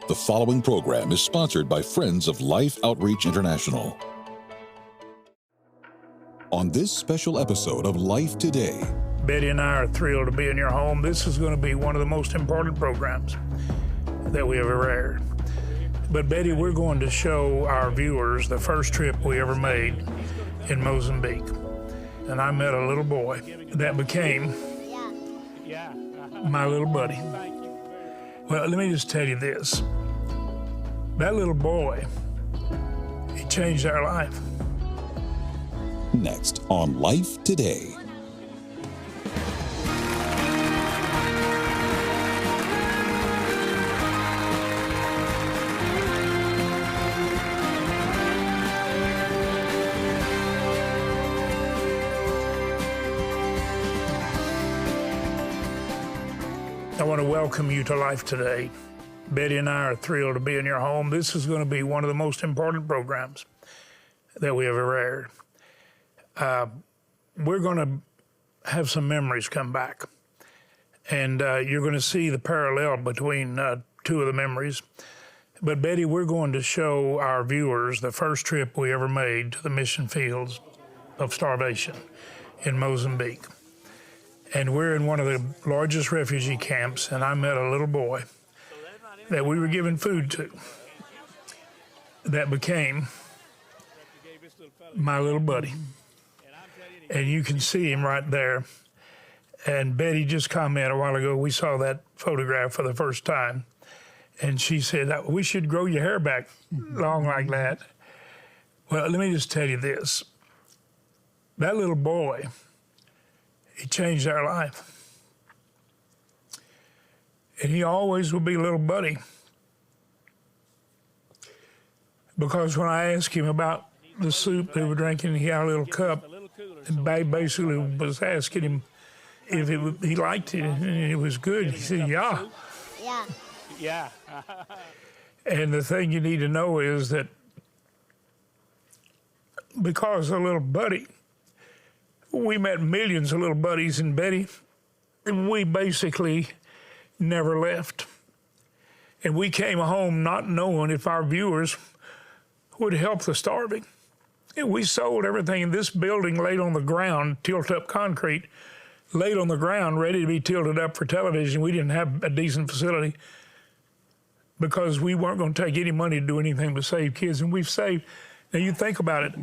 The following program is sponsored by Friends of Life Outreach International. On this special episode of Life Today, Betty and I are thrilled to be in your home. This is going to be one of the most important programs that we ever aired. But Betty, we're going to show our viewers the first trip we ever made in Mozambique. And I met a little boy that became my little buddy. Well, let me just tell you this. That little boy, he changed our life. Next on Life Today. I want to welcome you to Life Today. Betty and I are thrilled to be in your home. This is going to be one of the most important programs that we ever aired. We're going to have some memories come back, and you're going to see the parallel between two of the memories. But Betty, we're going to show our viewers the first trip we ever made to the mission fields of starvation in Mozambique. And we're in one of the largest refugee camps, and I met a little boy that we were giving food to that became my little buddy. And you can see him right there. And Betty just commented a while ago, we saw that photograph for the first time, and she said, we should grow your hair back long like that. Well, let me just tell you this. That little boy, he changed our life. And he always will be little buddy. Because when I asked him about the soup they were drinking, he had a little cup, and Babe basically was asking him if he liked it and it was good. He said, yeah. Yeah. Yeah. And the thing you need to know is that because of little buddy, we met millions of little buddies, and Betty, we basically never left. And we came home not knowing if our viewers would help the starving. And we sold everything in this building, laid on the ground, tilt-up concrete, laid on the ground, ready to be tilted up for television. We didn't have a decent facility because we weren't going to take any money to do anything but save kids. And we've saved, now you think about it,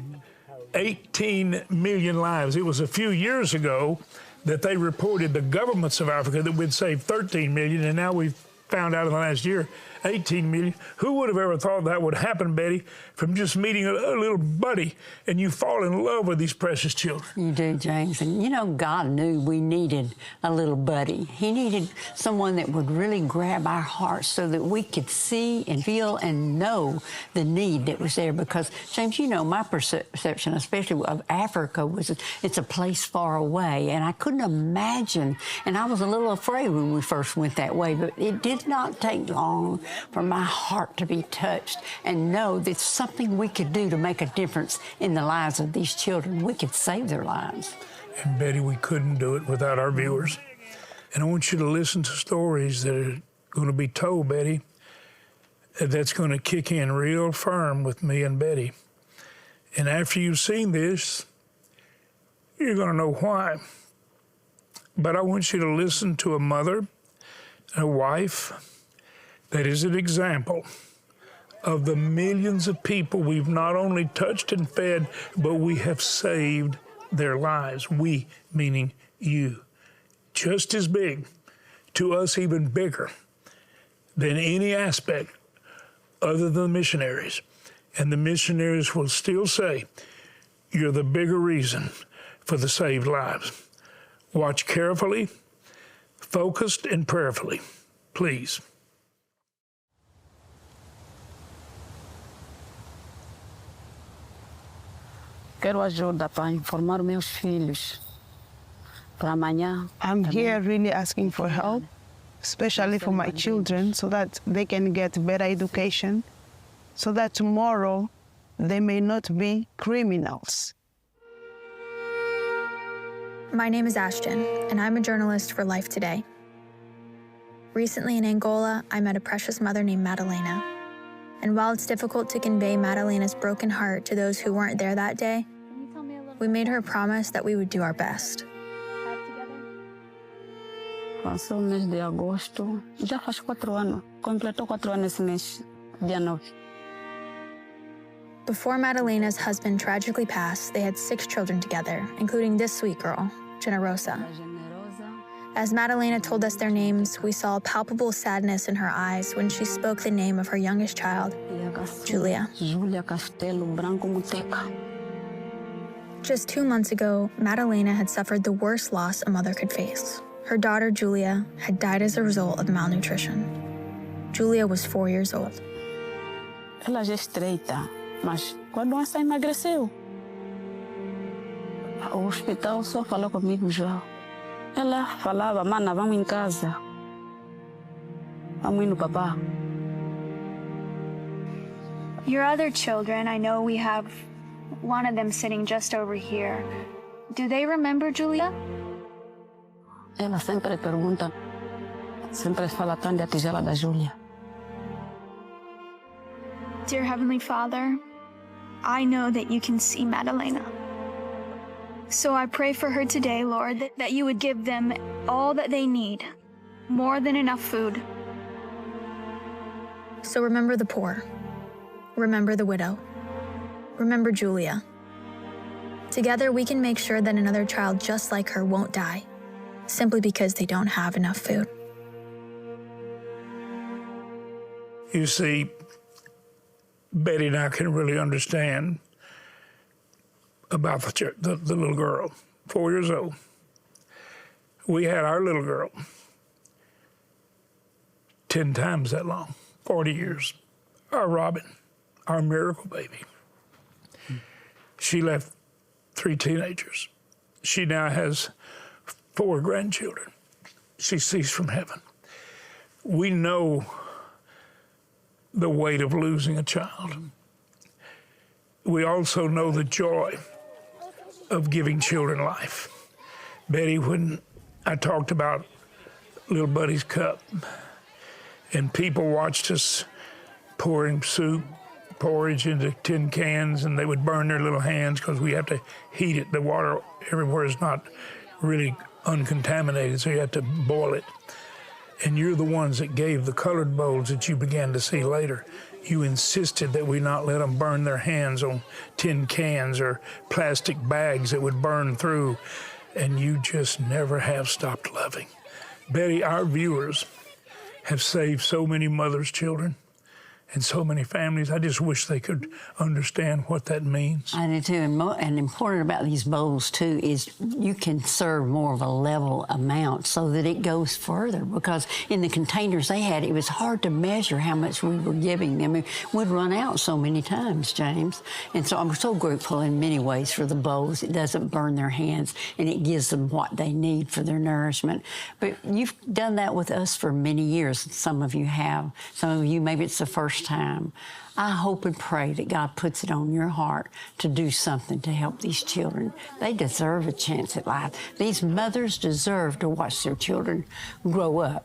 18 million lives. It was a few years ago that they reported, the governments of Africa, that we'd saved 13 million, and now we've found out in the last year, 18 million. Who would have ever thought that would happen, Betty, from just meeting a little buddy and you fall in love with these precious children? You do, James. And you know, God knew we needed a little buddy. He needed someone that would really grab our hearts so that we could see and feel and know the need that was there. Because, James, you know, my perception, especially of Africa, was it's a place far away. And I couldn't imagine, and I was a little afraid when we first went that way, but it did not take long for my heart to be touched and know that something we could do to make a difference in the lives of these children. We could save their lives. And Betty, we couldn't do it without our viewers. And I want you to listen to stories that are going to be told, Betty, that's going to kick in real firm with me and Betty. And after you've seen this, you're going to know why. But I want you to listen to a mother, a wife, that is an example of the millions of people we've not only touched and fed, but we have saved their lives. We, meaning you. Just as big, to us even bigger, than any aspect other than the missionaries. And the missionaries will still say, you're the bigger reason for the saved lives. Watch carefully, focused, and prayerfully, please. Quero ajuda para informar meus filhos para amanhã. I'm here really asking for help, especially for my children, so that they can get better education, so that tomorrow they may not be criminals. My name is Ashton, and I'm a journalist for Life Today. Recently in Angola, I met a precious mother named Madalena. And while it's difficult to convey Madalena's broken heart to those who weren't there that day, we made her promise that we would do our best. Passou o mês de agosto, já faz 4 anos, completou 4 anos esse mês, dia 9. Before Madalena's husband tragically passed, they had 6 children together, including this sweet girl, Generosa. As Madalena told us their names, we saw a palpable sadness in her eyes when she spoke the name of her youngest child, Julia. Julia Castelo Branco Muteca. Just 2 months ago, Madalena had suffered the worst loss a mother could face. Her daughter, Julia, had died as a result of malnutrition. Julia was 4 years old. Ela já é estreita, mas com a doença emagreceu. O hospital só falou comigo já. Ela falava, mana, vamos em casa. Vamos ir no papá. Your other children, I know we have one of them sitting just over here. Do they remember Julia? Ela sempre pergunta, sempre fala tanto da tigela da Júlia. Dear Heavenly Father, I know that you can see Madalena. So I pray for her today, Lord, that you would give them all that they need, more than enough food. So remember the poor. Remember the widow. Remember Julia. Together, we can make sure that another child just like her won't die, simply because they don't have enough food. You see, Betty and I can really understand about the little girl, 4 years old. We had our little girl 10 times that long, 40 years. Our Robin, our miracle baby. She left 3 teenagers. She now has 4 grandchildren. She sees from heaven. We know the weight of losing a child. We also know the joy of giving children life. Betty, when I talked about little Buddy's cup, and people watched us pouring soup, porridge into tin cans, and they would burn their little hands because we have to heat it. The water everywhere is not really uncontaminated, so you have to boil it. And you're the ones that gave the colored bowls that you began to see later. You insisted that we not let them burn their hands on tin cans or plastic bags that would burn through, and you just never have stopped loving. Betty, our viewers have saved so many mothers' children and so many families. I just wish they could understand what that means. I do too, and important about these bowls too is you can serve more of a level amount so that it goes further, because in the containers they had, it was hard to measure how much we were giving them. We'd run out so many times, James. And so I'm so grateful in many ways for the bowls. It doesn't burn their hands, and it gives them what they need for their nourishment. But you've done that with us for many years. Some of you have. Some of you, maybe it's the first time. I hope and pray that God puts it on your heart to do something to help these children. They deserve a chance at life. These mothers deserve to watch their children grow up.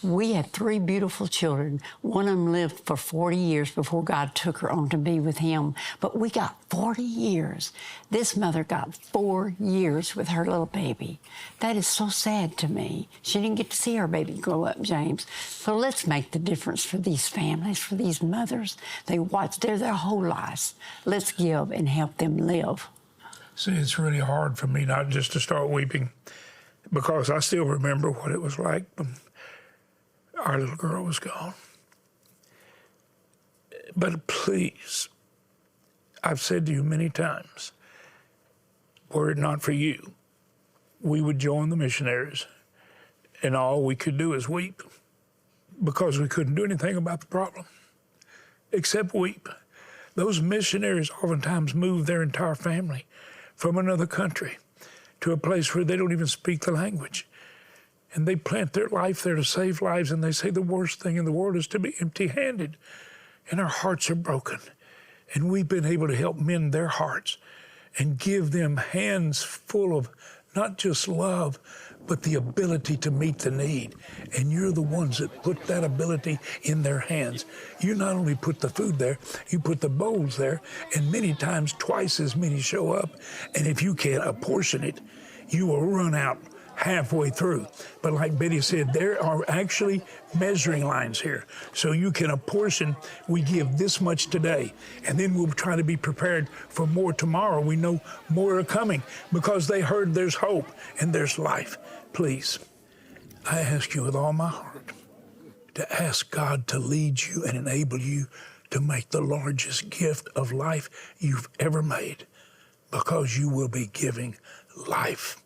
We had 3 beautiful children. One of them lived for 40 years before God took her on to be with him. But we got 40 years. This mother got 4 years with her little baby. That is so sad to me. She didn't get to see her baby grow up, James. So let's make the difference for these families, for these mothers. They watch their whole lives. Let's give and help them live. See, it's really hard for me not just to start weeping, because I still remember what it was like when our little girl was gone. But please, I've said to you many times, were it not for you, we would join the missionaries, and all we could do is weep, because we couldn't do anything about the problem except weep. Those missionaries oftentimes move their entire family from another country to a place where they don't even speak the language. And they plant their life there to save lives, and they say the worst thing in the world is to be empty-handed. And our hearts are broken. And we've been able to help mend their hearts and give them hands full of not just love, but the ability to meet the need. And you're the ones that put that ability in their hands. You not only put the food there, you put the bowls there, and many times twice as many show up. And if you can't apportion it, you will run out halfway through. But like Betty said, there are actually measuring lines here. So you can apportion, we give this much today, and then we'll try to be prepared for more tomorrow. We know more are coming because they heard there's hope and there's life. Please, I ask you with all my heart to ask God to lead you and enable you to make the largest gift of life you've ever made, because you will be giving life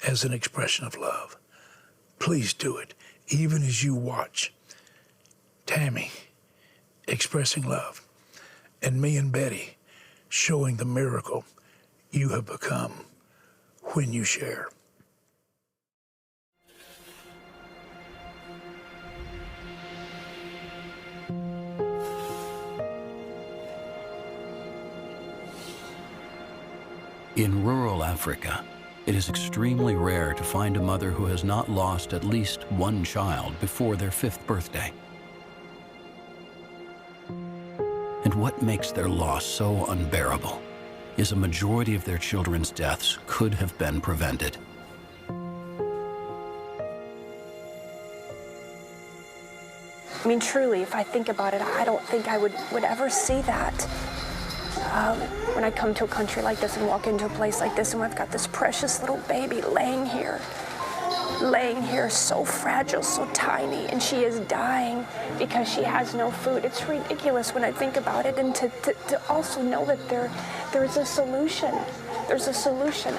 as an expression of love. Please do it, even as you watch Tammy expressing love and me and Betty showing the miracle you have become when you share. In rural Africa, it is extremely rare to find a mother who has not lost at least one child before their 5th birthday. And what makes their loss so unbearable is a majority of their children's deaths could have been prevented. I mean, truly, if I think about it, I don't think I would ever see that. When I come to a country like this and walk into a place like this and I've got this precious little baby laying here so fragile, so tiny, and she is dying because she has no food. It's ridiculous when I think about it, and to also know that there's a solution. There's a solution.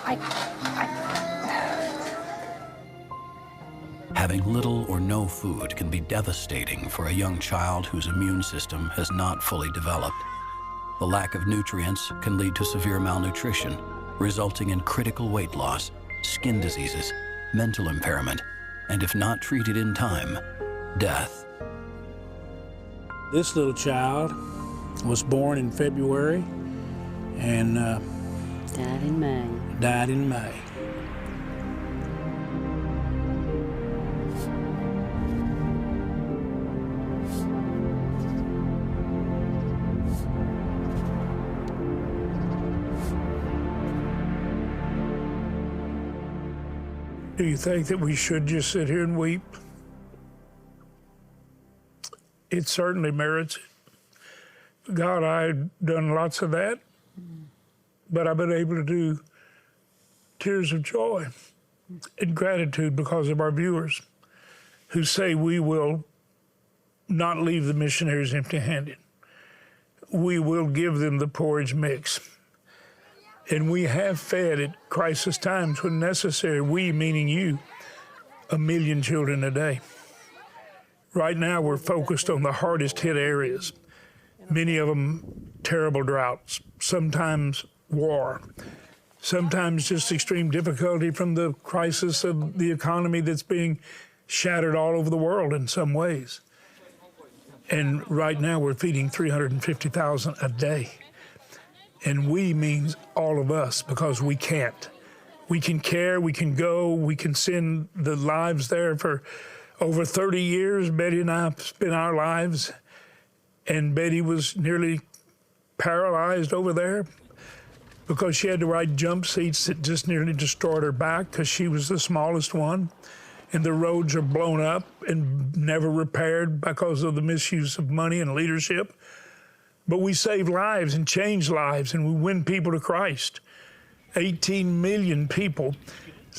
Having little or no food can be devastating for a young child whose immune system has not fully developed. The lack of nutrients can lead to severe malnutrition, resulting in critical weight loss, skin diseases, mental impairment, and if not treated in time, death. This little child was born in February and died in May. Do you think that we should just sit here and weep? It certainly merits it. God, I've done lots of that, but I've been able to do tears of joy and gratitude because of our viewers who say we will not leave the missionaries empty-handed. We will give them the porridge mix. And we have fed at crisis times when necessary, we, meaning you, 1 million children a day. Right now, we're focused on the hardest hit areas, many of them terrible droughts, sometimes war, sometimes just extreme difficulty from the crisis of the economy that's being shattered all over the world in some ways. And right now, we're feeding 350,000 a day. And we means all of us, because we can't. We can care, we can go, we can send the lives there. For over 30 years, Betty and I spent our lives, and Betty was nearly paralyzed over there because she had to ride jump seats that just nearly destroyed her back because she was the smallest one. And the roads are blown up and never repaired because of the misuse of money and leadership. But we save lives and change lives, and we win people to Christ. 18 million people's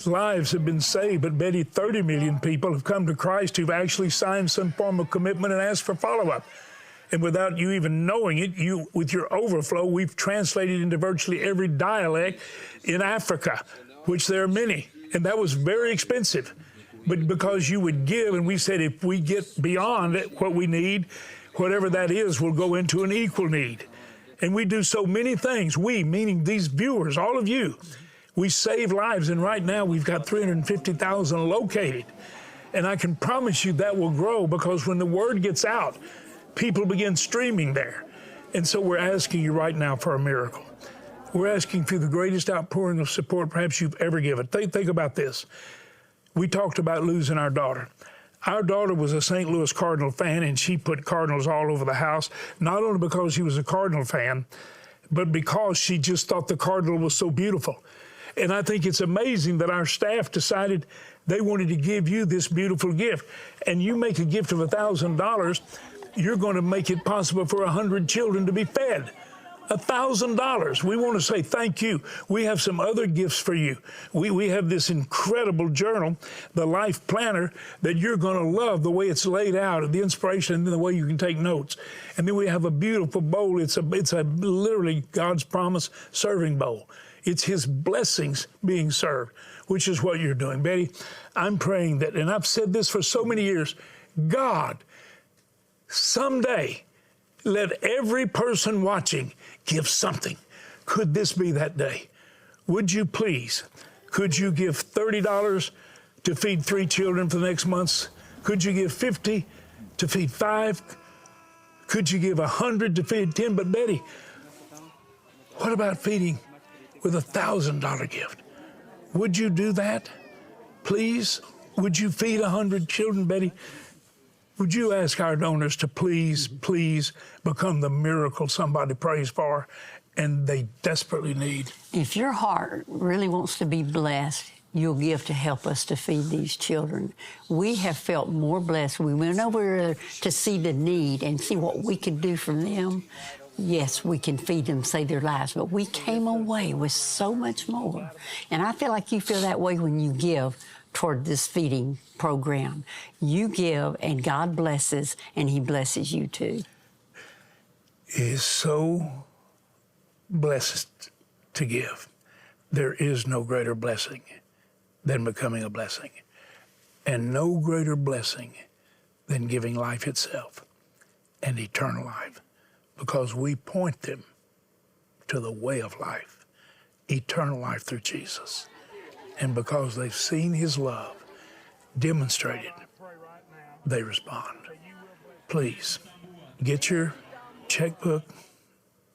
lives have been saved, but Betty, 30 million people have come to Christ who've actually signed some form of commitment and asked for follow-up. And without you even knowing it, with your overflow, we've translated into virtually every dialect in Africa, which there are many, and that was very expensive. But because you would give, and we said if we get beyond what we need, whatever that is will go into an equal need. And we do so many things. We, meaning these viewers, all of you, we save lives. And right now we've got 350,000 located. And I can promise you that will grow, because when the word gets out, people begin streaming there. And so we're asking you right now for a miracle. We're asking for the greatest outpouring of support perhaps you've ever given. Think about this. We talked about losing our daughter. Our daughter was a St. Louis Cardinal fan, and she put Cardinals all over the house, not only because she was a Cardinal fan, but because she just thought the Cardinal was so beautiful. And I think it's amazing that our staff decided they wanted to give you this beautiful gift. And you make a gift of $1,000, you're going to make it possible for 100 children to be fed. $1,000. We want to say thank you. We have some other gifts for you. We have this incredible journal, the Life Planner, that you're going to love the way it's laid out, the inspiration, and the way you can take notes. And then we have a beautiful bowl. It's a literally God's promise serving bowl. It's His blessings being served, which is what you're doing. Betty, I'm praying that, and I've said this for so many years, God, someday, let every person watching give something. Could this be that day? Would you please, could you give $30 to feed 3 children for the next months? Could you give $50 to feed 5? Could you give $100 to feed 10? But Betty, what about feeding with $1,000 gift? Would you do that? Please? Would you feed 100 children, Betty? Would you ask our donors to please, please become the miracle somebody prays for and they desperately need? If your heart really wants to be blessed, you'll give to help us to feed these children. We have felt more blessed. We went over to see the need and see what we could do for them. Yes, we can feed them, save their lives, but we came away with so much more. And I feel like you feel that way when you give toward this feeding program. You give, and God blesses, and He blesses you too. It is so blessed to give. There is no greater blessing than becoming a blessing, and no greater blessing than giving life itself and eternal life, because we point them to the way of life, eternal life through Jesus. And because they've seen His love demonstrated, they respond. Please, get your checkbook,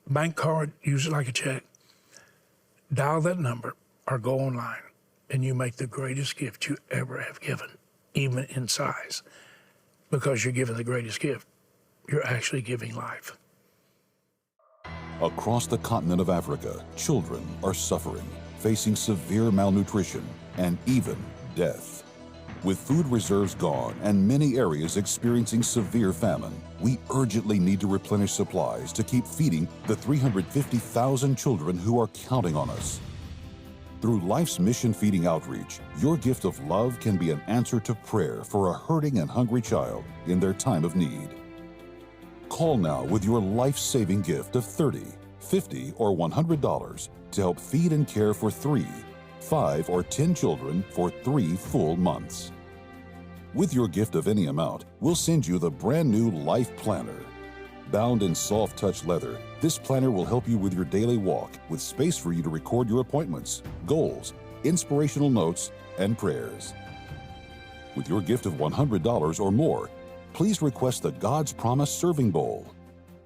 bank card, use it like a check, dial that number or go online, and you make the greatest gift you ever have given, even in size. Because you're giving the greatest gift, you're actually giving life. Across the continent of Africa, children are suffering, facing severe malnutrition and even death. With food reserves gone and many areas experiencing severe famine, we urgently need to replenish supplies to keep feeding the 350,000 children who are counting on us. Through Life's Mission Feeding Outreach, your gift of love can be an answer to prayer for a hurting and hungry child in their time of need. Call now with your life-saving gift of $30, $50, or $100 to help feed and care for 3, 5, or 10 children for 3 full months. With your gift of any amount, we'll send you the brand new Life Planner. Bound in soft touch leather, this planner will help you with your daily walk with space for you to record your appointments, goals, inspirational notes, and prayers. With your gift of $100 or more, please request the God's Promise Serving Bowl.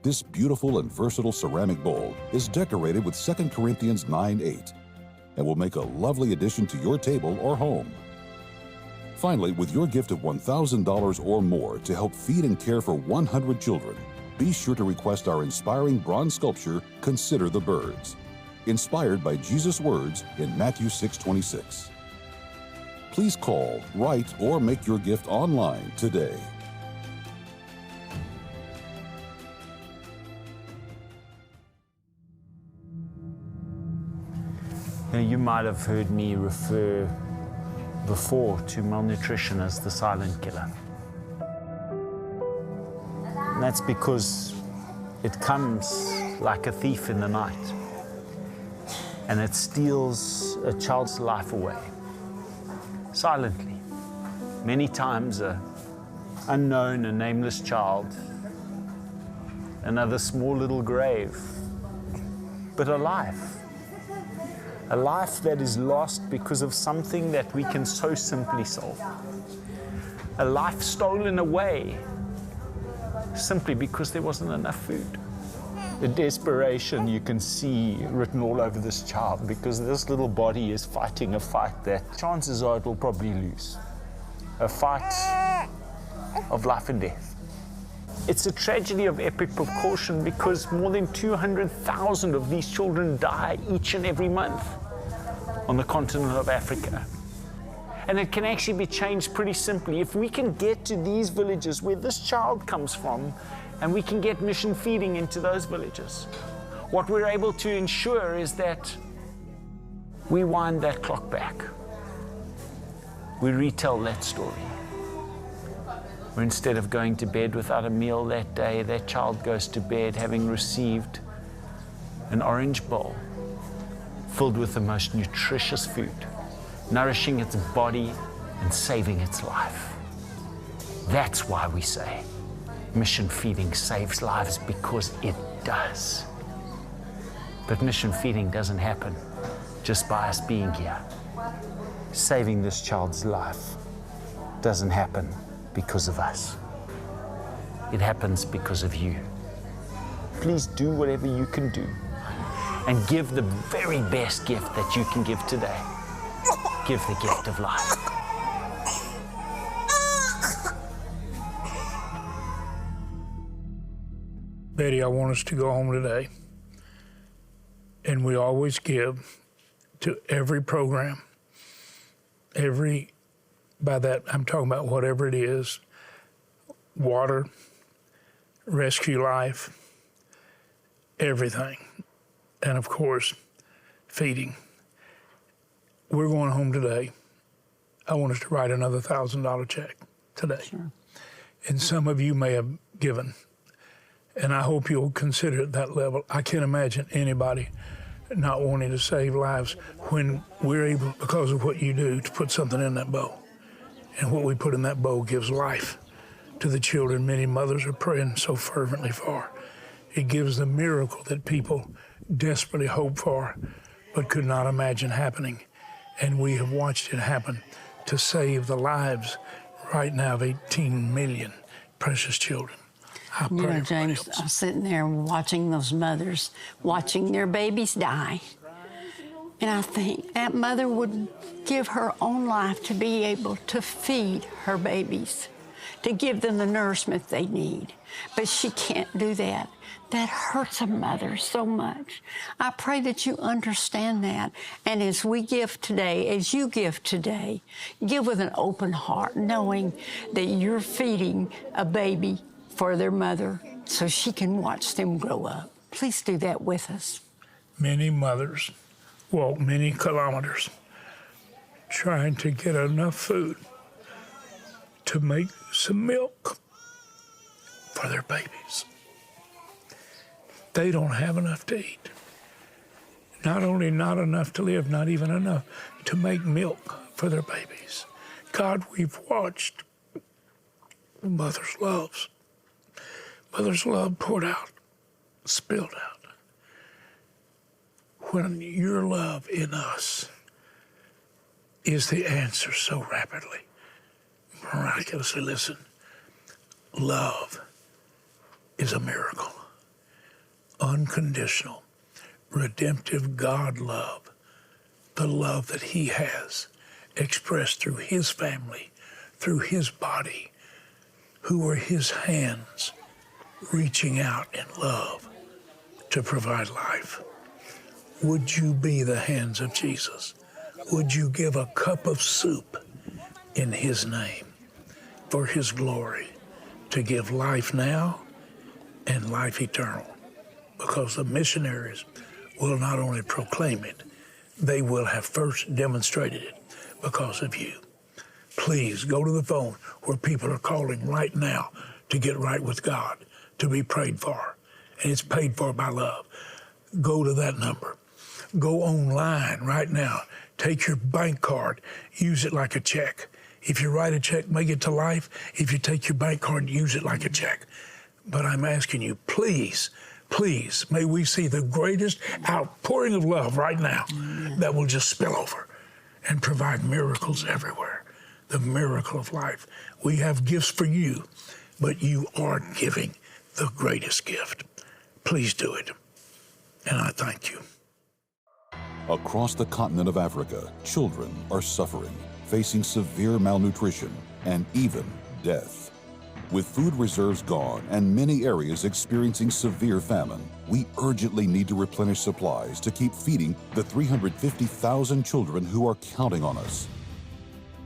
This beautiful and versatile ceramic bowl is decorated with 2 Corinthians 9:8 and will make a lovely addition to your table or home. Finally, with your gift of $1,000 or more to help feed and care for 100 children, be sure to request our inspiring bronze sculpture, Consider the Birds, inspired by Jesus' words in Matthew 6:26. Please call, write, or make your gift online today. Now, you might have heard me refer before to malnutrition as the silent killer. And that's because it comes like a thief in the night, and it steals a child's life away, silently. Many times an unknown and nameless child, another small little grave, but a life that is lost because of something that we can so simply solve. A life stolen away simply because there wasn't enough food. The desperation you can see written all over this child because this little body is fighting a fight that chances are it will probably lose. a fight of life and death. It's a tragedy of epic proportion because more than 200,000 of these children die each and every month on the continent of Africa. And it can actually be changed pretty simply. If we can get to these villages where this child comes from, and we can get mission feeding into those villages, what we're able to ensure is that we wind that clock back. We retell that story. Where instead of going to bed without a meal that day, that child goes to bed having received an orange bowl filled with the most nutritious food, nourishing its body and saving its life. That's why we say mission feeding saves lives, because it does. But mission feeding doesn't happen just by us being here. Saving this child's life doesn't happen because of us. It happens because of you. Please do whatever you can do and give the very best gift that you can give today. Give the gift of life. Betty, I want us to go home today, and we always give to every program, by that I'm talking about whatever it is, water, rescue life, everything, and of course, feeding. We're going home today. I want us to write another $1,000 check today. Sure. And some of you may have given, and I hope you'll consider it that level. I can't imagine anybody not wanting to save lives when we're able, because of what you do, to put something in that bowl. And what we put in that bowl gives life to the children many mothers are praying so fervently for. It gives the miracle that people desperately hope for but could not imagine happening. And we have watched it happen to save the lives right now of 18 million precious children. You know, James, I'm sitting there watching those mothers, watching their babies die. And I think that mother would give her own life to be able to feed her babies, to give them the nourishment they need. But she can't do that. That hurts a mother so much. I pray that you understand that. And as we give today, as you give today, give with an open heart, knowing that you're feeding a baby for their mother so she can watch them grow up. Please do that with us. Many mothers walk many kilometers trying to get enough food to make some milk for their babies. They don't have enough to eat. Not only not enough to live, not even enough to make milk for their babies. God, we've watched mother's love poured out, spilled out. When your love in us is the answer so rapidly, miraculously, listen, love is a miracle. Unconditional, redemptive God love, the love that he has expressed through his family, through his body, who are his hands reaching out in love to provide life. Would you be the hands of Jesus? Would you give a cup of soup in his name for his glory to give life now and life eternal? Because the missionaries will not only proclaim it, they will have first demonstrated it because of you. Please go to the phone where people are calling right now to get right with God, to be prayed for, and it's paid for by love. Go to that number. Go online right now. Take your bank card, use it like a check. If you write a check, make it to life. If you take your bank card, use it like a check. But I'm asking you, please, please, may we see the greatest outpouring of love right now that will just spill over and provide miracles everywhere. The miracle of life. We have gifts for you, but you are giving the greatest gift. Please do it. And I thank you. Across the continent of Africa, children are suffering, facing severe malnutrition and even death. With food reserves gone and many areas experiencing severe famine, we urgently need to replenish supplies to keep feeding the 350,000 children who are counting on us.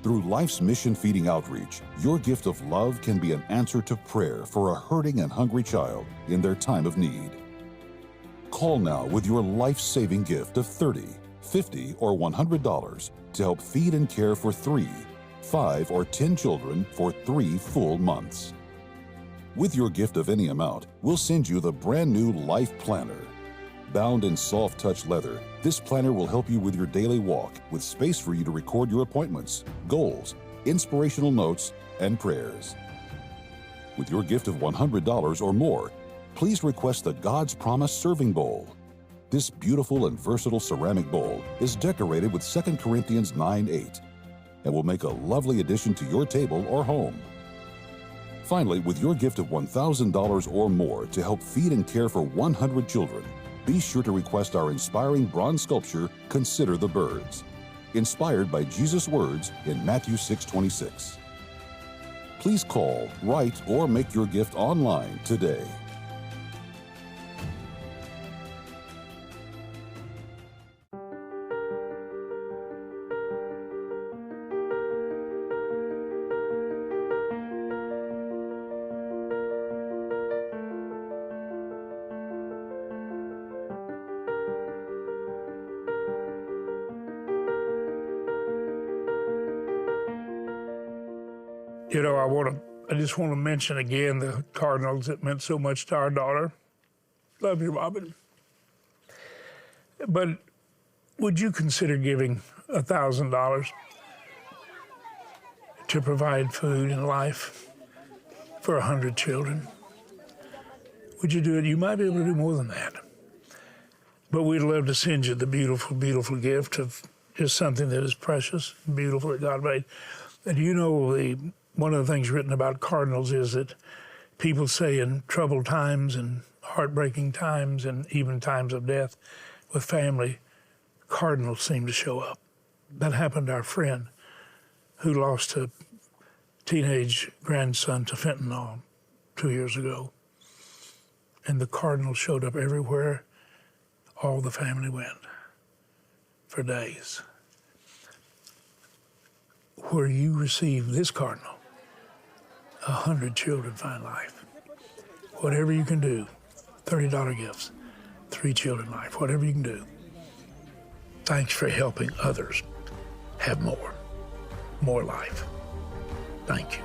Through Life's Mission Feeding Outreach, your gift of love can be an answer to prayer for a hurting and hungry child in their time of need. Call now with your life-saving gift of $30, $50, or $100 to help feed and care for 3, 5, or 10 children for 3 full months. With your gift of any amount, we'll send you the brand new Life Planner. Bound in soft touch leather, this planner will help you with your daily walk with space for you to record your appointments, goals, inspirational notes, and prayers. With your gift of $100 or more, please request the God's Promise Serving Bowl. This beautiful and versatile ceramic bowl is decorated with 2 Corinthians 9:8 and will make a lovely addition to your table or home. Finally, with your gift of $1,000 or more to help feed and care for 100 children, be sure to request our inspiring bronze sculpture, Consider the Birds, inspired by Jesus' words in Matthew 6:26. Please call, write, or make your gift online today. You know, I just want to mention again the Cardinals that meant so much to our daughter. Love you, Robin. But would you consider giving $1,000 to provide food and life for 100 children? Would you do it? You might be able to do more than that. But we'd love to send you the beautiful, beautiful gift of just something that is precious and beautiful that God made. And you know, one of the things written about cardinals is that people say in troubled times and heartbreaking times and even times of death with family, cardinals seem to show up. That happened to our friend who lost a teenage grandson to fentanyl 2 years ago. And the cardinals showed up everywhere all the family went for days. Where you receive this cardinal, 100 children find life. Whatever you can do, $30 gifts, 3 children life, whatever you can do. Thanks for helping others have more life. Thank you.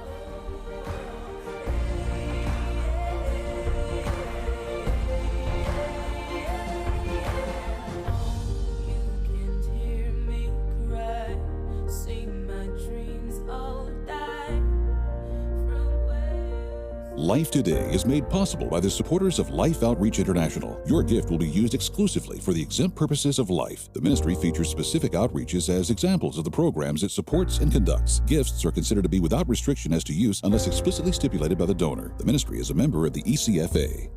Life Today is made possible by the supporters of Life Outreach International. Your gift will be used exclusively for the exempt purposes of life. The ministry features specific outreaches as examples of the programs it supports and conducts. Gifts are considered to be without restriction as to use unless explicitly stipulated by the donor. The ministry is a member of the ECFA.